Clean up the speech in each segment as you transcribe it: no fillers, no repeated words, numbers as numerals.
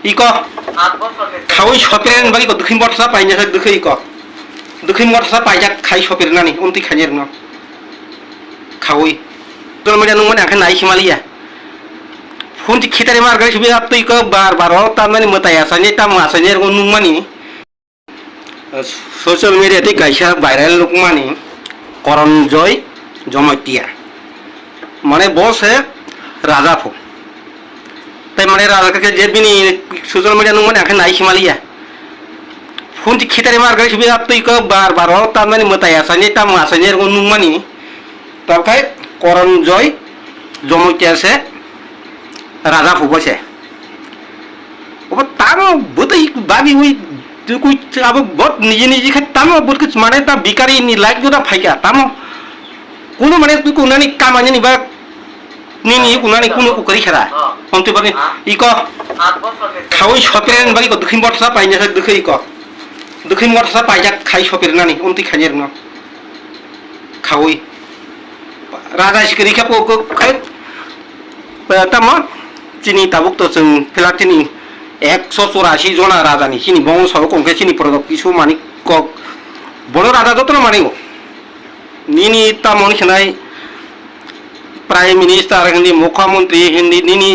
ইক খাওয়াই সপেরেন বাকি দক্ষিণ বর্ষা পাই না দেখে ইক দক্ষিণ বর্ষা পাইজাক খাই সপের নানি উনতি খাইয়ের ন খাওয়াই তোর মেয়েটা নুন মানে আখে নাই হিমালিয়া ফোন খেতারে মার গাড়ি সুবিধা তুই ক বার তার মানে মতাই আসানি তা মাসানি এরকম নুন মানি সোশ্যাল মিডিয়াতে গাইসা ভাইরাল লোক মানি করঞ্জয় জমতিয়া মানে বসে রাজা ফো তাই মানে রাজাকে যে বিনি সোশ্যাল মিডিয়া নুন মানে আখে নাই হিমালিয়া ফোন খেতারে মার গাড়ি সুবিধা তুই ক বার তার মানে মতাই আসানি তা মাসানি এরকম নুন মানি তারপরে করঞ্জয় জমতিয়া আছে রাজা ফো বসে ওপর তারও বোধই বাবি ওই কুই আবো বহুত নিজে নিজে খাই তামো বহুত কিছু মানে তা বিকারি নি লাইক যোটা ফাইকা তামো কোনো মানে তুই কোনানি কামানি নিবা নিনি কোনানি কোনো করি খেলা অন্তে পারে ইক খাওয়াই সপেরেন বাকি দক্ষিণ বর্ষা পাই না দেখে ইক দক্ষিণ বর্ষা পাইজাক খাই সপের নানি অন্তি খাইয়ের ন খাওয়াই রাজা সিকারি খাপো খাই তামো চিনি তাবুক তো जों ফেলা চিনি 184 जना राजानि सिनि बंशआव गंसे सिनि प्रदब किसु मानि कक बड़ राजा जतन मानिगो निनि तामन खनाय प्राइम मिनिस्टार हिंदी मुख्यमंत्री हिंदी निनि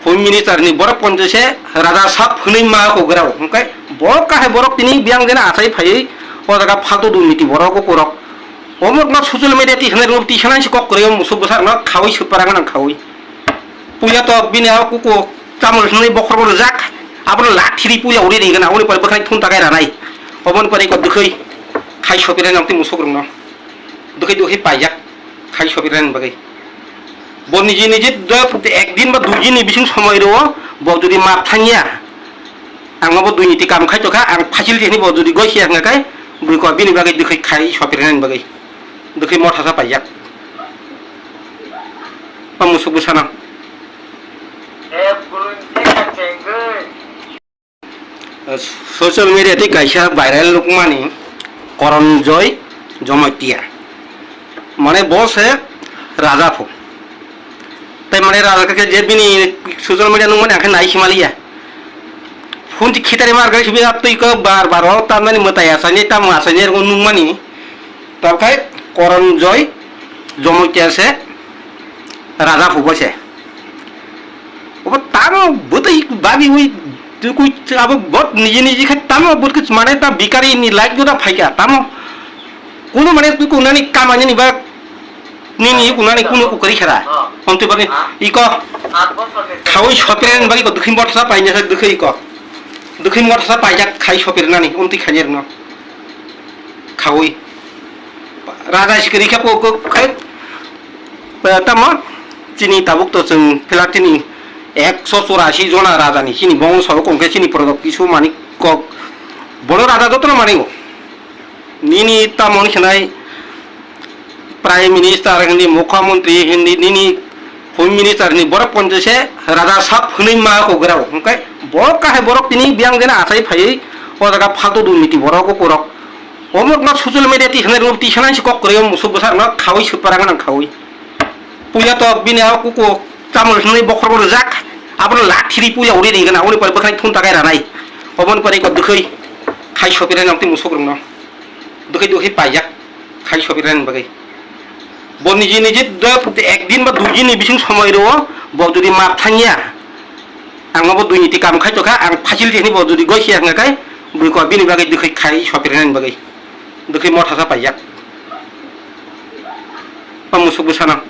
होम मिनिस्टार नि बड़ पंचसे राजा साब हनै मा को गराव ओंखाय बड़ काहे बड़ तिनि बियां देना आसाय फायै ओ जागा फालतु दुर्नीति बड़ को करक अमक ना सोशल मीडिया ति हनै रुप ति सनाय कक करे मुसु बसार ना खावै सुपारांग ना खावै पुया तो बिना कुको चामल हनै बखर बड़ जाक आपन लाठिरि पुया उड़े देगना उड़े पर बखाय थुन तागाय रानाय अबन परे को दखै खाय सपिरे नामति मुसुग्रं न दखै पाइया खाय सपिरे बगै ब निजे निजे एकदिन बा दुइ दिन बिसिं समय रो ब जुदि माप थांगिया आंबो दुइनिति काम खाय तखा आं फासिलिटिनि ब जुदि गयसि आंगाय बुइको बिनि बगै दखै खाय सपिरे बगै दखै मथासा पाइया पा मुसुग बसाना सोशल मिडियाते गाइसा भाइराल लोक मानी करঞ্জয় জমতিয়া মানে বসে রাজা ফো তাই মানে রাজাকে যে বিনি সোশ্যাল মিডিয়া নুন মানে আখে নাই হিমালিয়া ফোন খেতারে মার গাড়ি সুবিধা তুই ক বার তার মানে মতাই আসানি তা মাসানি এরকম নুন মানি তারপরে করঞ্জয় জমতিয়া আছে রাজা ফো বসে ওপর তারও বোধই বাবি ওই কুই আবো বহুত নিজে নিজে খাই তামো বহুত কিছু মানে তা বিকারি নি লাইক যোটা ফাইকা তামো কোনো মানে তুই কোনানি কামানি নিবা নিনি কোনানি কোনো করি খেলা অন্তে পারে ইক খাওয়াই সপেরেন বাকি দক্ষিণ বর্ষা পাই না দেখে ইক দক্ষিণ বর্ষা পাইজাক খাই সপের নানি অন্তি খাইয়ের ন খাওয়াই রাজা সিকারি খাপো খাই তামো চিনি তাবুক তো जों ফেলা চিনি 184 जना राजानि सिनि बंशआव गंसे सिनि प्रदब किसु मानि कक बड़ राजा जतन मानिगो निनि तामन खनाय प्राइम मिनिस्टार हिंदी मुख्यमंत्री हिंदी निनि होम मिनिस्टार नि बड़ पंचसे राजा साब हनै मा को गराव ओंखाय बड़ काहे बड़ तिनि बियां देना आसाय फायै ओ जागा फालतु दुर्नीति बड़ को करक अमक ना सोशल मीडिया ति हनै रुप ति सनाय कक करे मुसु बसार ना खावै सुपारांग ना खावै पुया तो बिना कुको चामल हनै बखर बड़ जाक आपन लाठिरि पुया उड़े देगना उड़े पर बखाय थुन तागाय रानाय अबन परे को दखै खाय सपिरे नामति मुसुग्रं न दखै पाइया खाय सपिरे बगै ब निजे निजे एकदिन बा दुइ दिन बिसिं समय रो ब जुदि माप थांगिया आंबो दुइनिति काम खाय तखा आं फासिलिटिनि ब जुदि गयसि आंगाय बुइको बिनि बगै दखै खाय सपिरे बगै दखै मथासा पाइया पा मुसुग बसाना